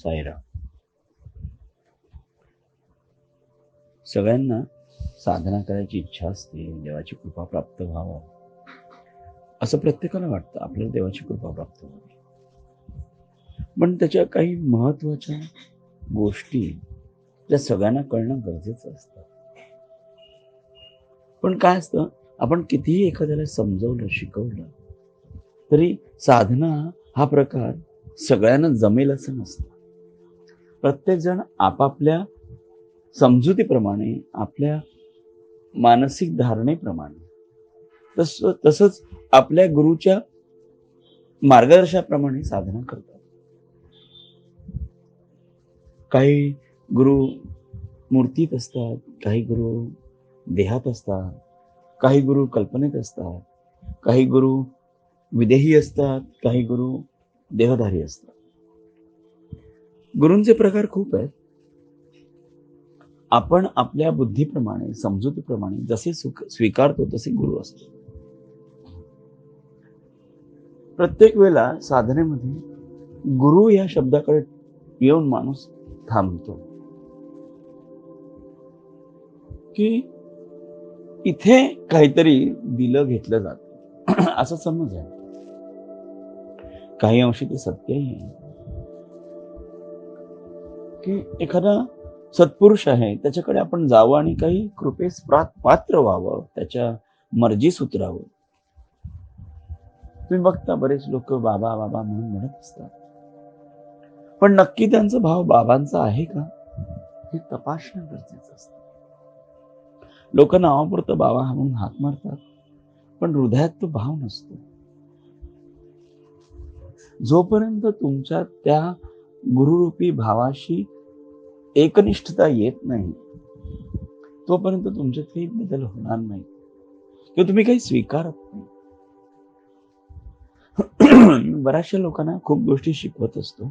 सायरा. सगळ्यांना साधना करायची इच्छा असते, देवाची कृपा प्राप्त व्हावं असं प्रत्येकाला वाटतं, आपल्याला देवाची कृपा प्राप्त व्हावी. पण त्याच्या काही महत्वाच्या गोष्टी त्या सगळ्यांना कळणं गरजेचं असतं. पण काय असतं, आपण कितीही एखाद्याला समजवलं, शिकवलं तरी साधना हा प्रकार सगळ्यांना जमेल असं नसतं. प्रत्येक जण आपापल्या समजुतीप्रमाणे, आपल्या मानसिक धारणेप्रमाणे, तसंच आपल्या गुरुच्या मार्गदर्शनाप्रमाणे साधना करतात. काही गुरु मूर्तीत असतात, काही गुरु देहात असतात, काही गुरु कल्पनेत असतात, काही गुरु विदेही असतात, काही गुरु देहधारी असतात. गुरूंचे प्रकार खूप आहेत. आपण आपल्या बुद्धीप्रमाणे, समजुतीप्रमाणे जसे स्वीकारतो तसे गुरु असतो. प्रत्येक वेळेला साधनेमध्ये गुरु या शब्दाकडे येऊन माणूस थांबतो की इथे काहीतरी दिलं घेतलं जातं असं समज आहे. काही अंशी ते सत्यही आहे की एखादा सत्पुरुष आहे, त्याच्याकडे आपण जावं आणि काही कृपेस पात्र व्हावं, त्याच्या मर्जीस उतरावं. तुम्ही बघता बरेच लोक बाबा बाबा म्हणून म्हणत असतात, पण नक्की त्यांचा भाव बाबांचा आहे का हे तपासणं गरजेचं असतं. लोक नावापुरतं बाबा म्हणून हाक मारतात, पण हृदयात तो भाव नसतो. जोपर्यंत तुमच्या त्या गुरुरूपी भावाशी एकनिष्ठता येत नाही, तोपर्यंत तुमच्यात काही बदल होणार नाही किंवा तुम्ही काही स्वीकारत नाही. बऱ्याचशा लोकांना खूप गोष्टी शिकवत असतो,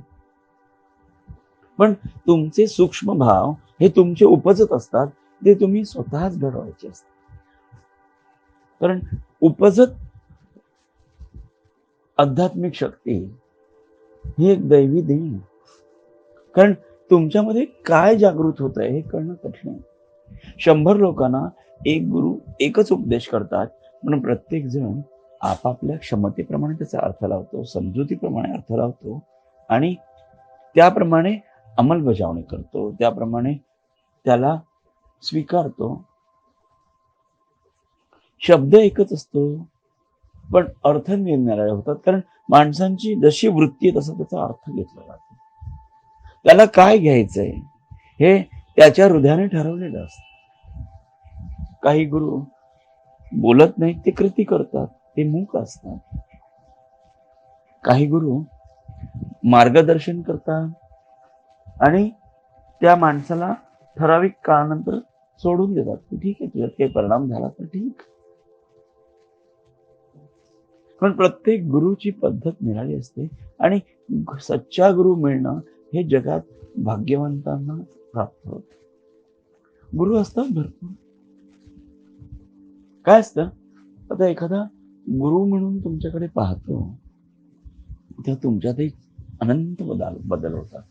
पण तुमचे सूक्ष्म भाव हे तुमचे उपजत असतात, ते तुम्ही स्वतःच घडवायचे असतात. कारण उपजत आध्यात्मिक शक्ती ही एक दैवी देण. कारण तुमच्यामध्ये काय जागृत होत आहे हे कळणं कठीण आहे. 100 लोकांना एक गुरु एकच उपदेश करतात, पण प्रत्येक जण आपापल्या क्षमतेप्रमाणे त्याचा अर्थ लावतो, समजुतीप्रमाणे अर्थ लावतो आणि त्याप्रमाणे अंमलबजावणी करतो, त्याप्रमाणे त्याला स्वीकारतो. शब्द एकच असतो, पण अर्थ निरनिराळे होतात. कारण माणसांची जशी वृत्ती आहे तसा त्याचा अर्थ घेतला जातो. त्याला काय घ्यायचंय हे त्याच्या हृदयाने ठरवलेलं असतं. काही गुरु बोलत नाहीत, ते कृती करतात, ते मूक असतात. काही गुरु मार्गदर्शन करतात आणि त्या माणसाला ठराविक काळानंतर सोडून देतात. ठीक आहे, तुझ्यात काही परिणाम झाला तर ठीक. पण प्रत्येक गुरुची पद्धत निराळी असते आणि सच्चा गुरु मिळणं हे जगात भाग्यवंतांना प्राप्त होत. गुरु असतात भरपूर. काय असतं, आता एखादा गुरु म्हणून तुमच्याकडे पाहतो तेव्हा तुमच्यातही अनंत बदल होतात.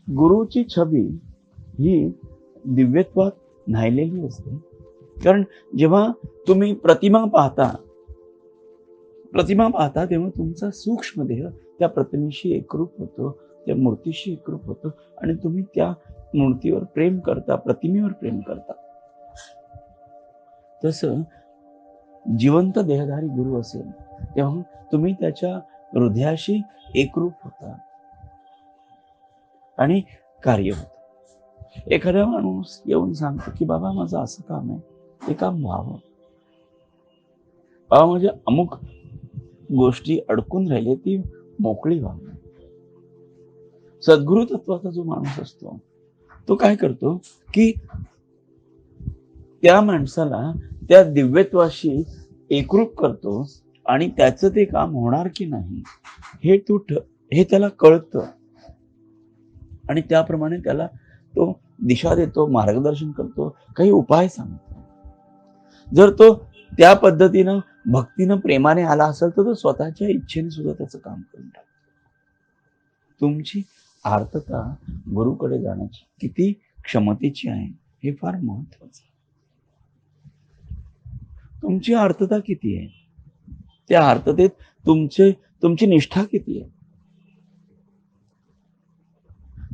गुरुची छबी ही दिव्यत्वात न्हायलेली असते. कारण जेव्हा तुम्ही प्रतिमा पाहता तेव्हा तुमचा सूक्ष्म देह त्या प्रतिमेशी एकरूप होतो, त्या मूर्तीशी एकरूप होतो आणि तुम्ही त्या मूर्तीवर प्रेम करता, प्रतिमेवर प्रेम करता. तसं जिवंत देहधारी गुरु असेल तेव्हा तुम्ही त्याच्या हृदयाशी एकरूप होता आणि कार्य होतं. एखादा माणूस येऊन सांगतो की बाबा माझं असं काम आहे, ते काम व्हावं. बाबा माझ्या अमुक गोष्टी अडकून राहिले, ती मोकळी व्हावी. सद्गुरु तत्वाचा जो माणूस असतो तो काय करतो की त्या माणसाला त्या दिव्यत्वाशी एकरूप करतो आणि त्याचं ते काम होणार की नाही हे त्याला कळतं आणि त्याप्रमाणे त्याला तो दिशा देतो, मार्गदर्शन करतो, काही उपाय सांगतो. जर तो त्या पद्धतीनं भक्तीनं प्रेमाने आला असेल तर तो स्वतःच्या इच्छेने सुद्धा त्याचं काम करून टाकतो. तुमची आर्तता गुरुकडे जाण्याची किती क्षमतेची आहे हे फार महत्वाचं आहे. तुमची आर्तता किती आहे, त्या आर्ततेत तुमची निष्ठा किती आहे.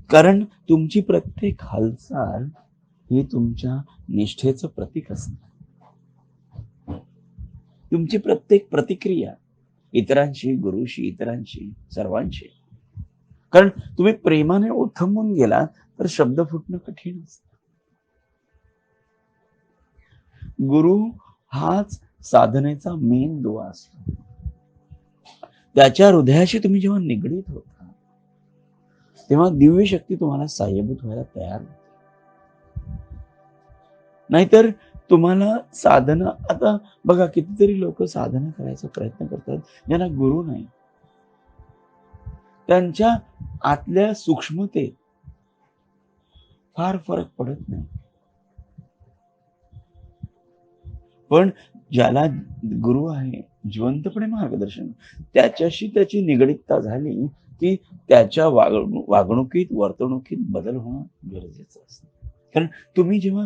कारण तुमची प्रत्येक हालचाल ही तुमच्या निष्ठेचं प्रतीक असतं. तुमची प्रत्येक प्रतिक्रिया इतरांशी, गुरुशी, इतरांशी, सर्वांशी. कारण तुम्ही प्रेमाने ओथंबून गेलात तर शब्द फुटणं कठीण असतं. गुरु हाच साधनेचा मेन दुवा असतो. त्याच्या हृदयाशी तुम्ही जेव्हा निगडीत होता तेव्हा दिव्य शक्ती तुम्हाला साह्यभूत व्हायला तयार होते. नाहीतर तुम्हाला साधना, आता बघा कितीतरी लोक साधना करायचा प्रयत्न करतात ज्यांना गुरु नाही. त्यांच्या आतल्या सूक्ष्मतेत फार फरक पडत नाही. पण ज्याला गुरु आहे, जिवंतपणे मार्गदर्शन, त्याच्याशी त्याची निगडीतता झाली की त्याच्या वागणुकीत, वर्तणुकीत बदल होणं गरजेचं असतं. कारण तुम्ही जेव्हा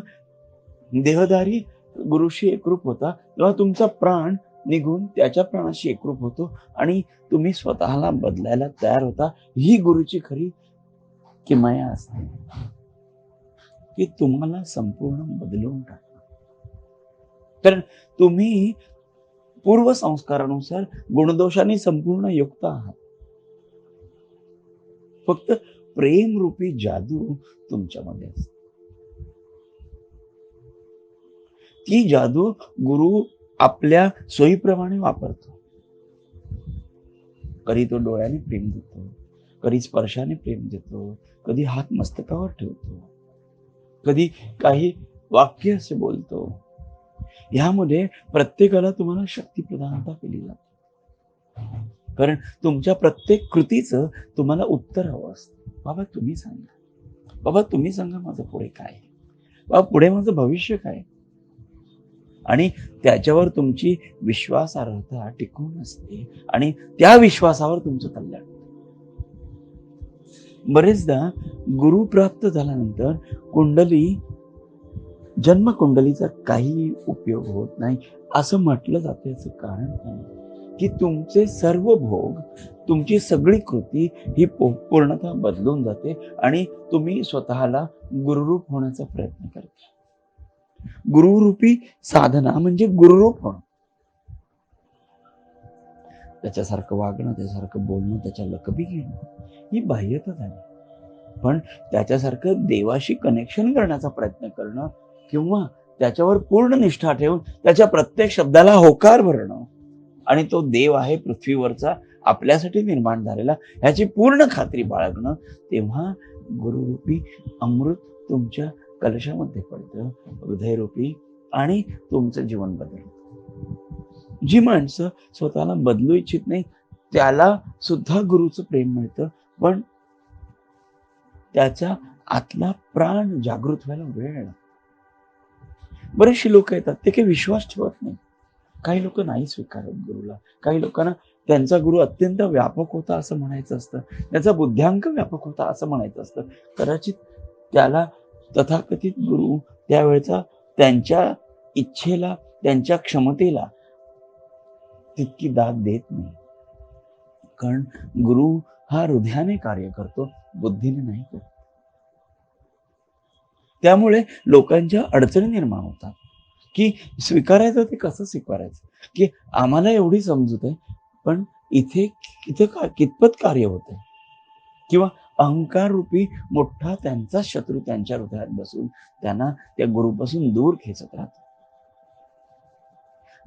देहधारी गुरुशी एकरूप होता तेव्हा तुमचा प्राण निघून त्याच्या प्राणाशी एकरूप होतो आणि तुम्ही स्वतःला बदलायला तयार होता. ही गुरुची खरी किमया असते की तुम्हाला संपूर्ण बदलून टाकतं. कारण तुम्ही पूर्व संस्कारानुसार गुणदोषांनी संपूर्ण युक्त आहात. फक्त प्रेम रूपी जादू तुमच्यामध्ये असते. ती जादू गुरु आपल्या सोयीप्रमाणे वापरतो. कधी तो डोळ्याने प्रेम देतो, कधी स्पर्शाने प्रेम देतो, कधी हात मस्तकावर ठेवतो, कधी काही वाक्य असे बोलतो. ह्यामध्ये प्रत्येकाला तुम्हाला शक्ती प्रदानता केली जाते. कारण तुमच्या प्रत्येक कृतीचं तुम्हाला उत्तर हवं असतं. बाबा तुम्ही सांगा, बाबा तुम्ही सांगा माझं पुढे काय, बाबा पुढे माझं भविष्य काय. आणि त्याच्यावर तुमची विश्वासार्हता टिकून असते आणि त्या विश्वासावर तुमचं कल्याण. बरेचदा गुरु प्राप्त झाल्यानंतर जन्म कुंडलीचा काही उपयोग होत नाही असं म्हटलं जातं. याचं कारण काय की तुमचे सर्व भोग, तुमची सगळी कृती ही पूर्णतः बदलून जाते आणि तुम्ही स्वतःला गुरुरूप होण्याचा प्रयत्न करता. गुरुरूपी साधना म्हणजे गुरुरूप होणं. त्याच्यासारखं वागणं, त्याच्यासारखं बोलणं, त्याच्या लकबी घेणं ही बाह्यता झाली. पण त्याच्यासारखं देवाशी कनेक्शन करण्याचा प्रयत्न करणं किंवा त्याच्यावर पूर्ण निष्ठा ठेवून त्याच्या प्रत्येक शब्दाला होकार भरणं आणि तो देव आहे पृथ्वीवरचा आपल्यासाठी निर्माण झालेला ह्याची पूर्ण खात्री बाळगणं, तेव्हा गुरुरूपी अमृत तुमच्या कलशामध्ये पडतं, हृदयरूपी, आणि तुमचं जीवन बदलतं. जी माणसं स्वतःला बदलू इच्छित नाही त्याला सुद्धा गुरुचं प्रेम मिळतं, पण त्याच्या आतला प्राण जागृत व्हायला वेळ लागतो. बरेचसे लोक येतात ते काही विश्वास ठेवत नाही. काही लोक नाही स्वीकारत गुरुला. काही लोकांना त्यांचा गुरु अत्यंत व्यापक होता असं म्हणायचं असतं, त्याचा बुद्ध्यांक व्यापक होता असं म्हणायचं असतं. कदाचित त्याला तथाकथित गुरु त्यावेळेचा त्यांच्या इच्छेला, त्यांच्या क्षमतेला तितकी दाद देत नाही. कारण गुरु हा हृदयाने कार्य करतो, बुद्धीने नाही करत. त्यामुळे लोकांच्या अडचणी निर्माण होतात की स्वीकारायचं ते कसं स्वीकारायचं, की आम्हाला एवढी समजूत आहे पण इथे कितपत कार्य होतंय, किंवा अहंकार रूपी मोठा त्यांचा शत्रू त्यांच्या हृदयात बसून त्यांना त्या गुरुपासून दूर खेचत राहतो.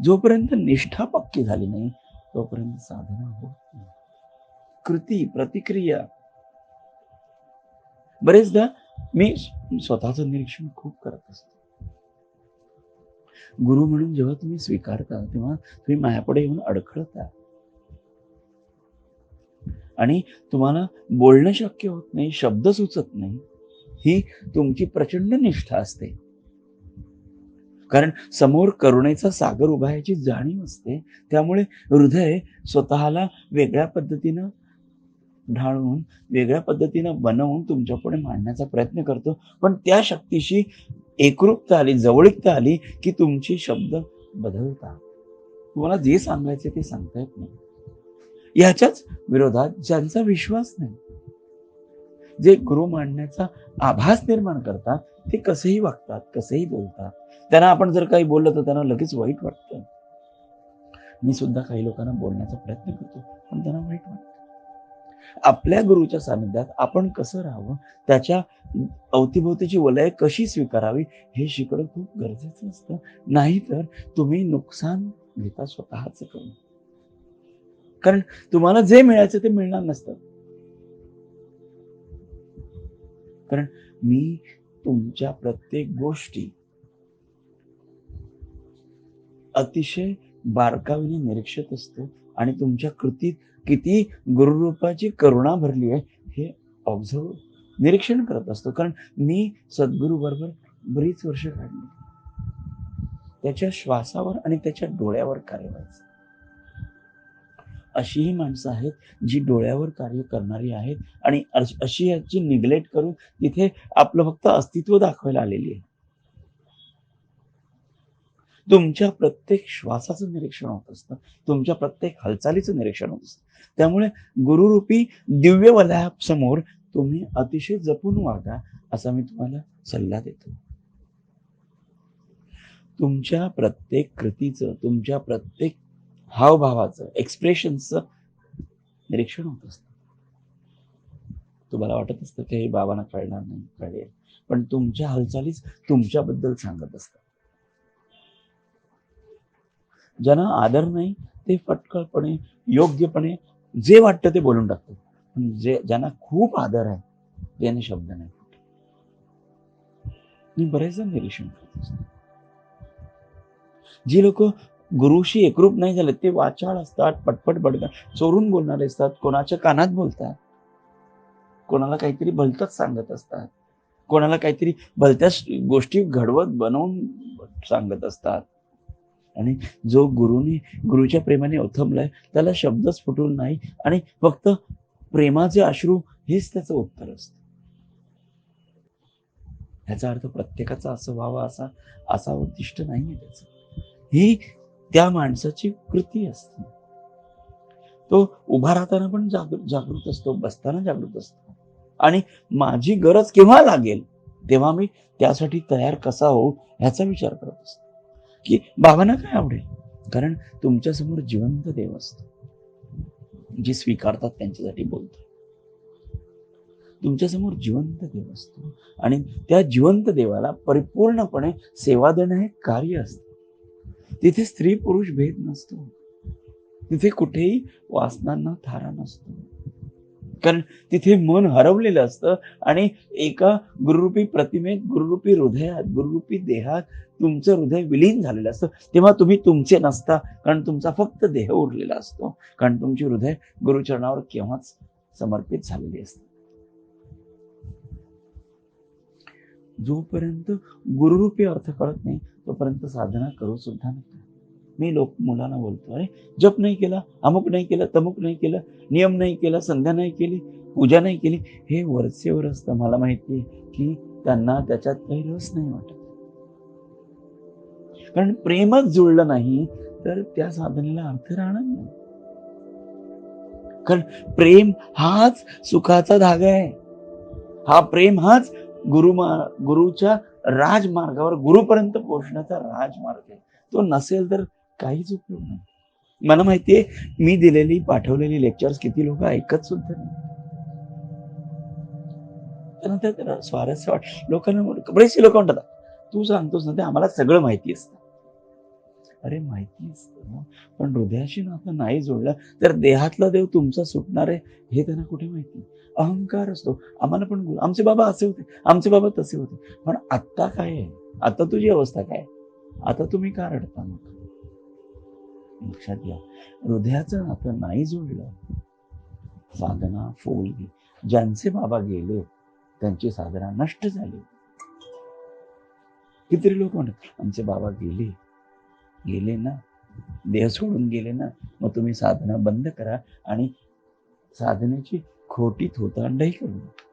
जोपर्यंत निष्ठा पक्की झाली नाही तोपर्यंत साधना होत नाही. कृती, प्रतिक्रिया, बरेचदा मी स्वतःचं निरीक्षण खूप करत असतो. गुरु म्हणून जेव्हा तुम्ही स्वीकारता तेव्हा तुम्ही माझ्यापुढे येऊन अडखळता आणि तुम्हाला बोलणं शक्य होत नाही, शब्द सुचत नाही. ही तुमची प्रचंड निष्ठा असते. कारण समोर करुणेचा सागर उभा याची जाणीव असते. त्यामुळे हृदय स्वतःला वेगळ्या पद्धतीनं ढाळून वेगळ्या पद्धतीनं बनवून तुमच्या पुढे मांडण्याचा प्रयत्न करतो. पण त्या शक्तीशी एकरूपता आली, जवळीकता आली, की तुमचे शब्द बदलतात. तुम्हाला जे सांगायचे ते सांगता येत नाही. याच्याच विरोधात ज्यांचा विश्वास नाही, जे गुरु मांडण्याचा आभास निर्माण करतात, ते कसेही वागतात, कसेही बोलतात. त्यांना आपण जर काही बोललं तर त्यांना लगेच वाईट वाटतं. मी सुद्धा काही लोकांना बोलण्याचा प्रयत्न करतो, पण त्यांना वाईट वाटतं. आपल्या गुरुच्या सानिध्यात आपण कसं राहावं, त्याच्या अवतीभोवतीची वलय कशी स्वीकारावी, हे शिकणं खूप गरजेचं असतं. नाहीतर तुम्ही नुकसान घेता स्वतःच करून. कारण तुम्हाला जे मिळायचं ते मिळणार नसतं. कारण मी तुमच्या प्रत्येक गोष्टी अतिशय बारकाईने निरीक्षत असतो आणि तुमच्या कृतीत किती गुरुरूपाची करुणा भरली आहे हे ऑब्झर्व निरीक्षण करत असतो. कारण मी सद्गुरू बरोबर बरीच वर्ष काढली. त्याच्या श्वासावर आणि त्याच्या डोळ्यावर कार्य व्हायचं. अशीही माणसं आहेत जी डोळ्यावर कार्य करणारी आहेत आणि अशी याची निग्लेक्ट करून तिथे आपलं फक्त अस्तित्व दाखवायला आलेली आहे. तुमच्या प्रत्येक श्वासाचं निरीक्षण होत असतं, तुमच्या प्रत्येक हालचालीचं निरीक्षण होत असतं. त्यामुळे गुरुरूपी दिव्य वलयासमोर तुम्ही अतिशय जपून वागा, असा मी तुम्हाला सल्ला देतो. तुमच्या प्रत्येक कृतीचं, तुमच्या प्रत्येक हावभावाचं, एक्सप्रेशन्सचं निरीक्षण होत असतं. तुम्हाला वाटत असतं की हे बाबांना कळणार नाही, कळेल, पण तुमच्या हालचालीच तुमच्याबद्दल सांगत असतात. ज्यांना आदर नाही ते फटकळपणे, योग्यपणे जे वाटतं ते बोलून टाकतात. पण ज्यांना खूप आदर आहे त्याने शब्द नाही. मी बरेचदा निरीक्षण करत असतो. जी लोक गुरुशी एकरूप नाही झाले ते वाचाळ असतात, पटपट बडबड चोरून बोलणारे असतात, कोणाच्या कानात बोलतात, कोणाला काहीतरी भलतंच सांगत असतात, कोणाला काहीतरी भलत्याच गोष्टी घडवत बनवून सांगत असतात. आणि जो गुरुच्या प्रेमाने ओथंबलाय त्याला शब्दच फुटून नाही आणि फक्त प्रेमाचे अश्रू हेच त्याचं उत्तर असतं. ह्याचा अर्थ प्रत्येकाचा असं व्हावं असा उद्दिष्ट नाहीये त्याचं. ही त्या माणसाची कृती असते. तो उभा राहताना पण जागृत असतो, बसताना जागृत असतो आणि माझी गरज केव्हा लागेल तेव्हा मी त्यासाठी तयार कसा होऊ ह्याचा विचार करत असतो. की बाबांना काय आवडेल, कारण तुमच्या समोर जिवंत देव असतो, जे स्वीकारतात त्यांच्यासाठी बोलतो. तुमच्या समोर जिवंत देव असतो आणि त्या जिवंत देवाला परिपूर्णपणे सेवा देणं हे कार्य असतं. तिथे स्त्री पुरुष भेद नसतो, तिथे कुठेही वासनांना थारा नसतो, कारण तिथे मन हरवलेलं असतं आणि एका गुरुरूपी प्रतिमेत, गुरुरूपी हृदयात, गुरुरूपी देहात तुमचं हृदय विलीन झालेलं असतं. तेव्हा तुम्ही तुमचे नसता, कारण तुमचा फक्त देह उरलेला असतो, कारण तुमची हृदय गुरुचरणावर केव्हाच समर्पित झालेली असते. जोपर्यंत गुरुरूपी अर्थ कळत नाही तोपर्यंत साधना करू सुद्धा नका. मी मुलांना बोलतो, अरे जप नाही केला, अमुक नाही केलं, तमुक नाही केलं, नियम नाही केला, संध्या नाही केली, पूजा नाही केली, हे वरचेवर असतं. मला माहिती आहे की त्यांना त्याच्यात काही रस नाही वाटत. कारण प्रेमच जुळलं नाही तर त्या साधनेला अर्थ राहणार नाही. कारण प्रेम हाच सुखाचा धागा आहे. हा प्रेम हाच गुरुच्या राजमार्गावर गुरुपर्यंत पोहोचण्याचा राजमार्ग आहे. तो नसेल तर काहीच उपयोग नाही. मला माहितीये मी दिलेली पाठवलेली लेक्चर्स किती लोक ऐकत सुद्धा नाही. त्यानंतर स्वारस्य लोकांना बरेचसे लोक म्हणतात, तू सांगतोस ना ते आम्हाला सगळं माहिती असतं. अरे माहिती असतं, पण हृदयाशी नातं नाही जोडलं तर देहातला देव तुमचा सुटणार आहे हे त्यांना कुठे माहिती. अहंकार असतो. आम्हाला पण आमचे बाबा असे होते, आमचे बाबा तसे होते, पण आत्ता काय आहे, आता तुझी अवस्था काय, आता तुम्ही का रडता? मग लक्षात घ्या, हृदयाचं नातं नाही जोडलं, साधना फुलली. ज्यांचे बाबा गेले त्यांची साधना नष्ट झाली. कितीतरी लोक म्हणतात आमचे बाबा गेले ना, देह सोडून गेले ना, मग तुम्ही साधना बंद करा आणि साधनेची खोटी थोतांडही करू नका.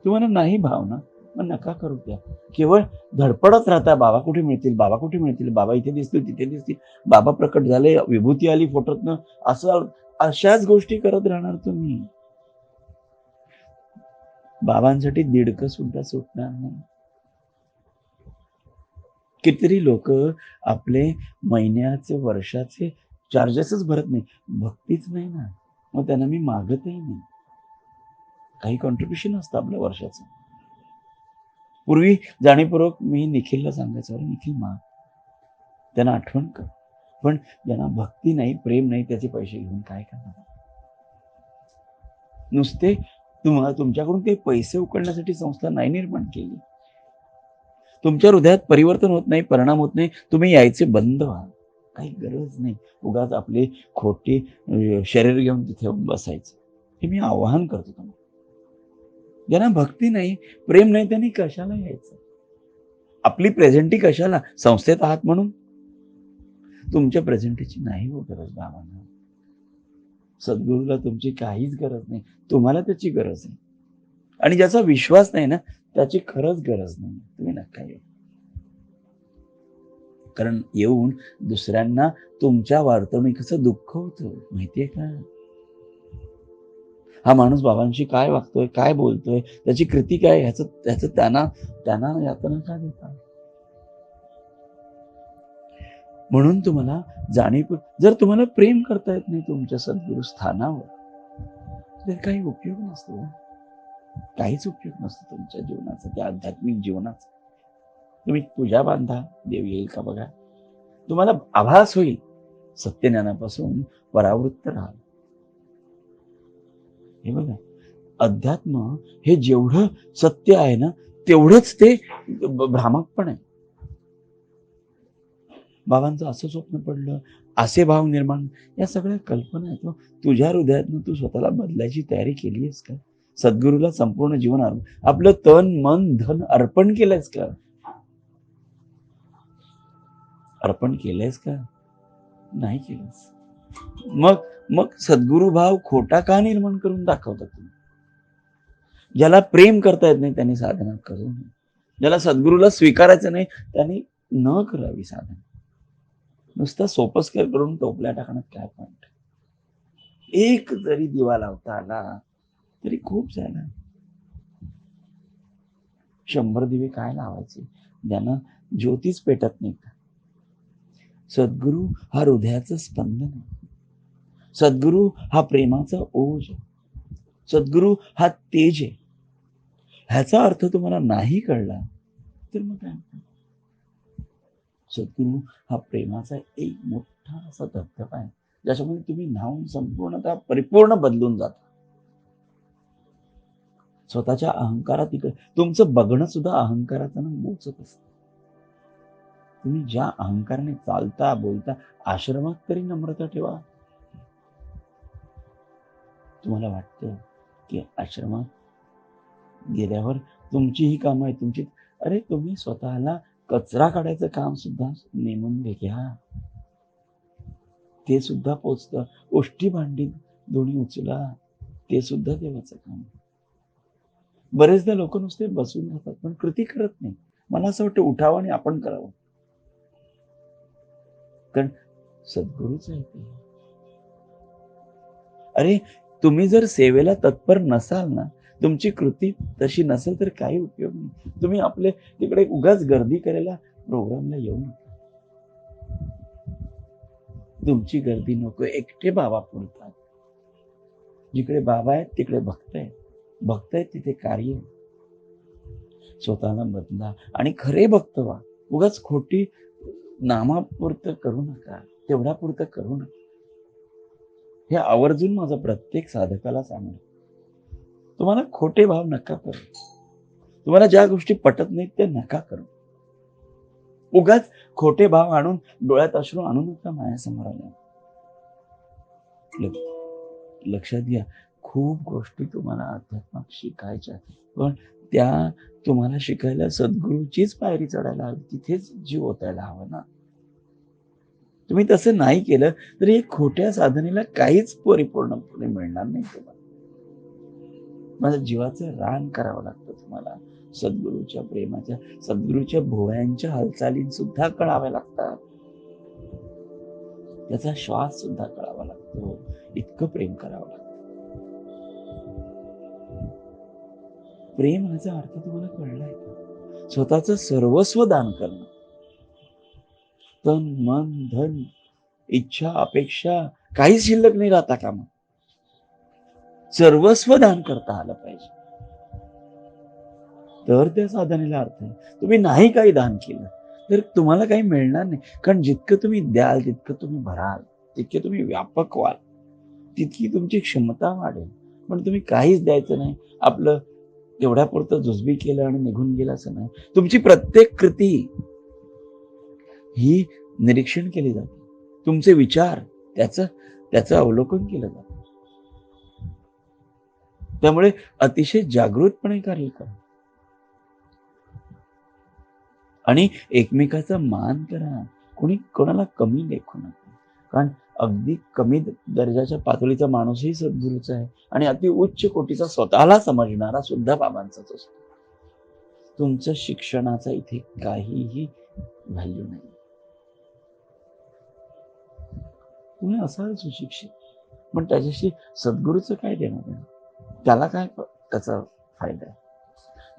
तुम्हाला नाही भावना मग नका करू द्या. केवळ धडपडत राहता, बाबा कुठे मिळतील, बाबा कुठे मिळतील, बाबा इथे दिसतील, तिथे दिसतील, बाबा प्रकट झाले, विभूती आली फोटोतनं, असं अशाच गोष्टी करत राहणार तुम्ही. बाबांसाठी दीडकं सुद्धा सुटणार नाही. कितीतरी लोक आपले महिन्याचे वर्षाचे चार्जेसच भरत नाही, भक्तीच नाही ना, मग त्यांना मी मागतही नाही. काही कॉन्ट्रीब्युशन असतं आपल्या वर्षाचं. पूर्वी जाणीवपूर्वक मी निखिलला सांगायचो, अरे निखिल माग, त्यांना आठवण कर. पण ज्यांना भक्ती नाही, प्रेम नाही, त्याचे पैसे घेऊन काय करणार? नुसते तुमच्याकडून काही पैसे उकळण्यासाठी संस्था नाही निर्माण केली. तुमच्या हृदयात परिवर्तन होत नाही, परिणाम होत नाही, तुम्ही यायचे बंद व्हा. काही गरज नाही उगाच आपली खोटी शरीर घेऊन तिथे बसायचं. हे मी आवाहन करतो तुम्हाला. ज्यांना भक्ती नाही, प्रेम नाही, त्यांनी कशाला यायचं? आपली प्रेझेंटी कशाला? संस्थेत आहात म्हणून. तुमच्या प्रेझेंटीची नाही हो गरज बाबांना. सद्गुरूला तुमची काहीच गरज नाही, तुम्हाला त्याची गरज आहे. आणि ज्याचा विश्वास नाही ना, त्याची खरंच गरज नाही. तुम्ही नका येऊ. कारण येऊन दुसऱ्यांना तुमच्या वर्तणुकीचं दुःख होतं, माहितीये का? हा माणूस बाबांशी काय वागतोय, काय बोलतोय, त्याची कृती काय, ह्याचं त्यांना यातना का देता? म्हणून तुम्हाला जाणीव, जर तुम्हाला प्रेम करता येत नाही तुमच्या सद्गुरु स्थानावर, तर काही उपयोग नसतो. काहीच उपयोग नसतो तुमच्या जीवनाचा, त्या आध्यात्मिक जीवनाचा. तुम्ही पूजा बांधा, देव येईल का बघा. तुम्हाला आभास होईल, सत्यज्ञानापासून परावृत्त राहा. हे बघा, अध्यात्म हे जेवढं सत्य आहे ना, तेवढंच ते भ्रामक पण आहे. बाबांचं असं स्वप्न पडलं, असे भाव निर्माण, या सगळ्या कल्पना आहेत. तुझ्या हृदयातनं तू स्वतःला बदलायची तयारी केली आहेस का? सद्गुरूला संपूर्ण जीवन आपलं तन मन धन अर्पण केलंयस का? अर्पण केलंयस का? नाही केलंस. मग सद्गुरु भाव खोटा का निर्माण करून दाखवतात तुम्ही? ज्याला प्रेम करता येत नाही त्यांनी साधना करू नये. ज्याला सद्गुरूला स्वीकारायचं नाही त्यांनी न करावी साधना. नुसतं सोपस्कर करून टोपल्या टाकण्यात काय पॉइंट? एक जरी दिवा लावता आला तरी खूप झालं. 100 दिवे काय लावायचे ज्यांना ज्योतीच पेटत नाही का? सद्गुरू हा हृदयाचं स्पंदन आहे. सद्गुरू हा प्रेमाचा ओज आहे. सद्गुरू हा तेज आहे. ह्याचा अर्थ तुम्हाला नाही कळला तर मग काय? सद्गुरू हा प्रेमाचा एक मोठा असा धबधबा आहे, ज्याच्यामध्ये तुम्ही न्हावून संपूर्णतः परिपूर्ण बदलून जाता. स्वतःच्या अहंकारात इकडे तुमचं बघणं सुद्धा अहंकाराचं बोचत असतं. तुम्ही ज्या अहंकाराने चालता बोलता, आश्रमात तरी नम्रता ठेवा. तुम्हाला वाटतं की आश्रमात गेल्यावर तुमची ही कामं आहे तुमची, अरे तुम्ही स्वतःला कचरा काढायचं काम सुद्धा नेमून घ्या. ते सुद्धा पोचतं. उष्टी भांडी दोन्ही उचला, ते सुद्धा देवाचं काम. बरेचदा लोक नुसते बसून राहतात पण कृती करत नाही. मला असं वाटतं उठावं आणि आपण करावं. कारण सद्गुरूच आहे ते. अरे तुम्ही जर सेवेला तत्पर नसाल ना, तुमची कृती तशी नसेल तर काही उपयोग नाही. तुम्ही आपले तिकडे उगाच गर्दी करायला प्रोग्रामला येऊ नका. तुमची गर्दी नको, एकटे बाबा पुरतात. जिकडे बाबा आहेत तिकडे भक्त आहेत. भक्त आहेत तिथे कार्य. स्वतःला बदला आणि खरे भक्त व्हा. उगाच खोटी नामापुरतं करू नका, तेवढा पुरतं करू नका. हे आवर्जून माझा प्रत्येक साधकाला सांगणं. तुम्हाला खोटे भाव नका करू. तुम्हाला ज्या गोष्टी पटत नाहीत त्या नका करू. उगाच खोटे भाव आणून डोळ्यात अश्रू आणू नका माझ्यासमोर आल्या. लक्षात घ्या, खूप गोष्टी तुम्हाला अध्यात्मात शिकायच्या, पण त्या तुम्हाला शिकायला सद्गुरूचीच पायरी चढायला हवी, तिथेच जीव ओतायला हवा ना. तुम्ही तसं नाही केलं तरी एक खोट्या साधनेला काहीच परिपूर्णपणे मिळणार नाही तुम्हाला. माझ्या जीवाचं रान करावं लागतं तुम्हाला. सद्गुरूच्या प्रेमाच्या, सद्गुरूच्या भोवयांच्या हालचाली सुद्धा कळाव्या लागतात. त्याचा श्वास सुद्धा कळावा लागतो. इतकं प्रेम करावं लागतं. प्रेम याचा अर्थ तुम्हाला कळलाय का? स्वतःचं सर्वस्व दान करणं. तन, मन, धन, इच्छा, अपेक्षा काहीच शिल्लक नाही राहता कामा. सर्वस्व दान करता आलं पाहिजे. तर त्या साधनेला अर्थ आहे. तुम्ही नाही काही दान केलं तर तुम्हाला काही मिळणार नाही. कारण जितकं तुम्ही द्याल तितकं तुम्ही भराल, तितके तुम्ही व्यापक व्हाल, तितकी तुमची क्षमता वाढेल. पण तुम्ही काहीच द्यायचं नाही, आपलं एवढ्यापुरतं जुजबी केलं आणि निघून गेलं असं नाही. तुमची प्रत्येक कृती ही निरीक्षण केली जाते. तुमचे विचार त्याचं अवलोकन केलं जातं. त्यामुळे अतिशय जागृतपणे कार्य करा आणि एकमेकाचा मान करा. कोणाला कमी लेखू नका. कारण अगदी कमी दर्जाच्या पातळीचा माणूसही सद्गुरूचा आहे आणि अति उच्च कोटीचा स्वतःला समजणारा सुद्धा बाबांचाच असतो. तुमचं शिक्षणाचा इथे काहीही व्हॅल्यू नाही. तुम्ही असाल सुशिक्षित, पण त्याच्याशी सद्गुरूचं काय देणं? त्याला काय त्याचा फायदा आहे?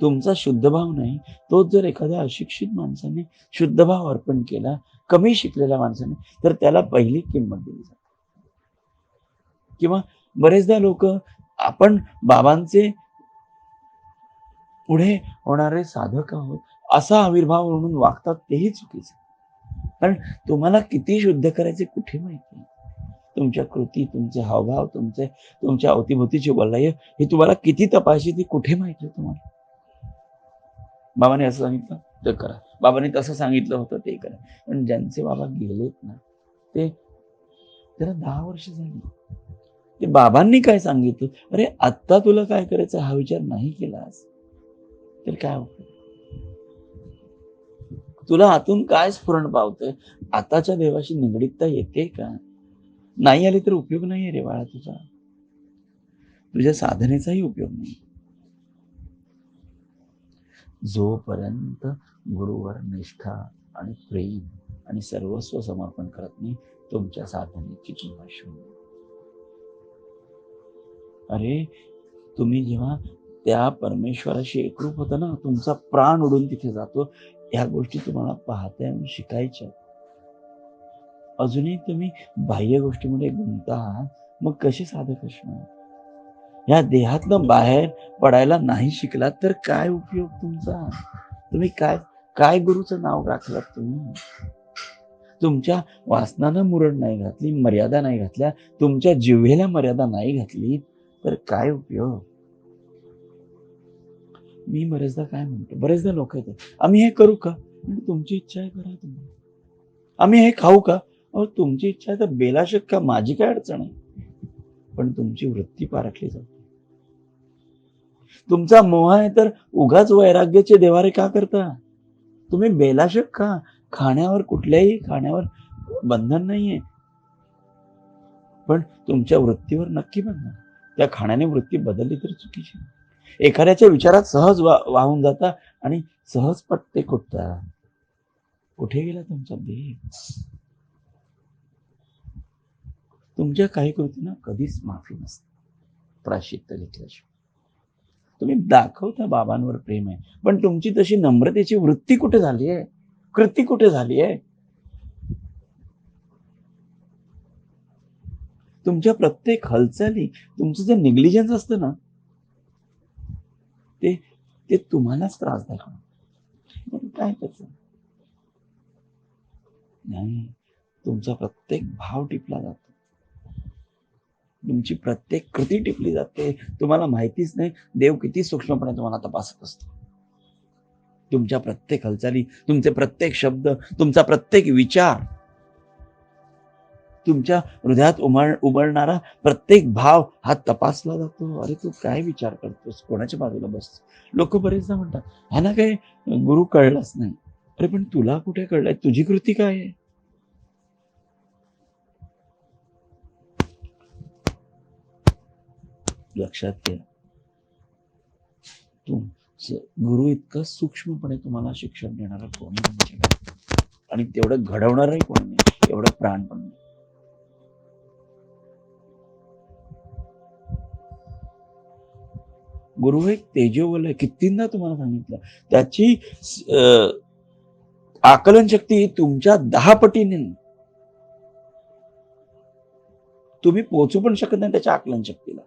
तुमचा शुद्ध भाव नाही, तोच जर एखाद्या अशिक्षित माणसाने शुद्ध भाव अर्पण केला, कमी शिकलेल्या माणसाने, तर त्याला पहिली किंमत दिली जाते. किंवा बरेचदा लोक आपण बाबांचे पुढे होणारे साधक आहोत असा आविर्भाव म्हणून वागतात, तेही चुकीचं. कारण तुम्हाला किती शुद्ध करायचे कुठे माहिती? तुमच्या कृती, तुमचे हावभाव, तुमच्या अवतीभोवतीची वलय हे तुम्हाला किती तपासची ती कुठे माहिती तुम्हाला? बाबाने असं सांगितलं तर करा, बाबांनी तसं सांगितलं होतं ते करा. पण ज्यांचे बाबा गेलेत ना, ते त्याला 10 वर्ष झाली. ते बाबांनी काय सांगितलं, अरे आत्ता तुला काय करायचं हा विचार नाही केलास तर काय होतं? तुला आतून काय स्फुरण पावतंय? आताच्या देवाशी निगडीतता येते का? नाही आली तर उपयोग नाहीये रे बाळा तुझा. तुझ्या साधनेचाही उपयोग नाही. जोपर्यंत गुरुवर निष्ठा आणि प्रेम आणि सर्वस्व समर्पण करत नाही, तुमच्या साधनेची किंमत शून्य. अरे तुम्ही जेव्हा त्या परमेश्वराशी एकरूप होता ना, तुमचा प्राण उडून तिथे जातो. ह्या गोष्टी तुम्हाला पाहता आणि शिकायच्या. अजूनही तुम्ही बाह्य गोष्टीमध्ये गुंता आहात, मग कसे साधक असणार? या देहातनं बाहेर पडायला नाही शिकलात तर काय उपयोग तुमचा? तुम्ही काय गुरुचं नाव राखलात तुम्ही? तुमच्या वासनानं मुरड नाही घातली, मर्यादा नाही घातल्या, तुमच्या जिव्हेला मर्यादा नाही घातली तर काय उपयोग? मी बरेचदा काय म्हणतो, बरेचदा लोक येतात, आम्ही हे करू का? म्हणजे तुमची इच्छा आहे करा तुम्ही. आम्ही हे खाऊ का? अहो तुमची इच्छा आहे तर बेलाशक का, माझी काय अडचण आहे? पण तुमची वृत्ती पारखली जाते. तुमचा मोह आहे तर उगाच वैराग्याचे देवारे का करता? तुम्ही बेलाशक खा. खाण्यावर कुठल्याही खाण्यावर बंधन नाहीये, पण तुमच्या वृत्तीवर नक्की बंधन. त्या खाण्याने वृत्ती बदलली तर चुकीची. एखाद्याच्या विचारात सहज वाहून जाता आणि सहज पटते कुठता. कुठे गेला तुमचा देव? तुमच्या काही कृतींना कधीच माफी नसते प्रायश्चित्त घेतल्याशिवाय. तुम्ही दाखवता बाबांवर प्रेम आहे, पण तुमची तशी नम्रतेची वृत्ती कुठे झाली आहे? कृती कुठे झाली आहे? तुमच्या प्रत्येक हालचाली, तुमचं जे निग्लिजन्स असतं ना, ते तुम्हालाच त्रासदायक होतं. काय त्याचं? नाही, तुमचा प्रत्येक भाव टिपला जातो. तुमची प्रत्येक कृती टिपली जाते. तुम्हाला माहितीच नाही देव किती सूक्ष्मपणे तुम्हाला तपासत असतो. तुमच्या प्रत्येक हालचाली, तुमचे प्रत्येक शब्द, तुमचा प्रत्येक विचार, तुमच्या हृदयात उमलणारा प्रत्येक भाव हा तपासला जातो. अरे तू काय विचार करतोस? कोणाच्या बाजूला बसतोस? लोक बरेचदा म्हणतात, ह्याला काय गुरु कळलाच नाही. अरे पण तुला कुठे कळलंय? तुझी कृती काय आहे? लक्षात घ्या, गुरु इतकं सूक्ष्मपणे तुम्हाला शिक्षण देणारा कोणी नाही जगात. आणि तेवढं घडवणारही कोणी नाही, एवढं प्राण पण नाही. गुरु हे एक तेजोबल आहे, कितींदा तुम्हाला सांगितलं. त्याची आकलन शक्ती तुमच्या 10 पटीने, तुम्ही पोहोचू पण शकत नाही त्याच्या आकलन शक्तीला.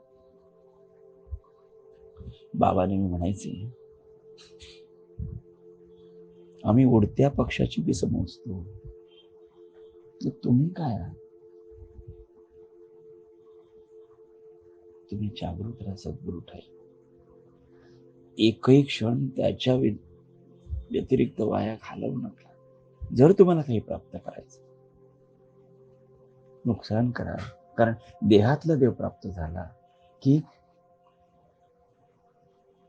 बाबा नेहमी म्हणायचे, आम्ही उडत्या पक्षाची बी समजतो. तुम्ही काय आहात? तुम्ही जागृत राहा, सद्गुरू ठेवा. एकही क्षण त्याच्या व्यतिरिक्त वाया घालवू नका. जर तुम्हाला काही प्राप्त करायचं, नुकसान करा. कारण देहातला देव प्राप्त झाला की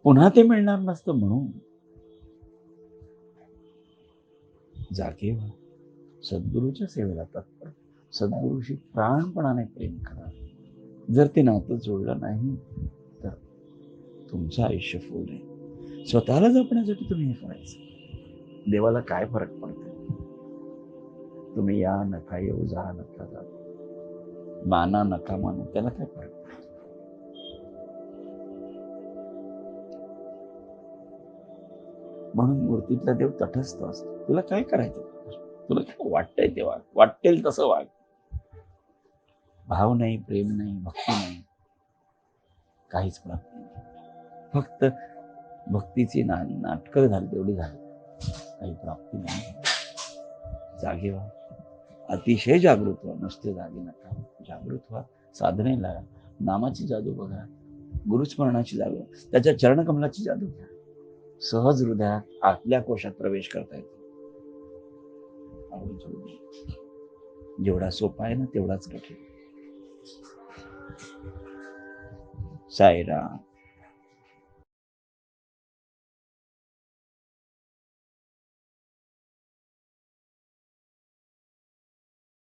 पुन्हा ते मिळणार नसतं. म्हणून जागे व्हा, सद्गुरूच्या सेवेला तत्पर, सद्गुरूशी प्राणपणाने प्रेम करा. जर ते नातं जोडलं नाही तर तुमचं आयुष्य फुल आहे. स्वतःला जपण्यासाठी तुम्ही हे करायचं. देवाला काय फरक पडतो? तुम्ही या नका येऊ, जा नका जा, माना नका मानू, त्याला काय फरक पडतो? म्हणून मूर्तीतला देव तटस्थ असतो. तुला काय करायचं? तुला काय वाटतंय ते वाग, वाटेल तसं वाग. भाव नाही, प्रेम नाही, भक्ती नाही, काहीच प्राप्ती नाही. फक्त भक्तीची नाटकं झाली, तेवढी झाली, काही प्राप्ती नाही. जागे व्हा, अतिशय जागृत व्हा. नुसते जागे नका, जागृत व्हा. साधनेला नामाची जादू बघा, गुरुस्मरणाची जादू, त्याच्या चरणकमलाची जादू घ्या. सहज हृदयात आतल्या कोशात प्रवेश करता येतो. जेवढा सोपा आहे ना, तेवढाच कठीण. साईराम.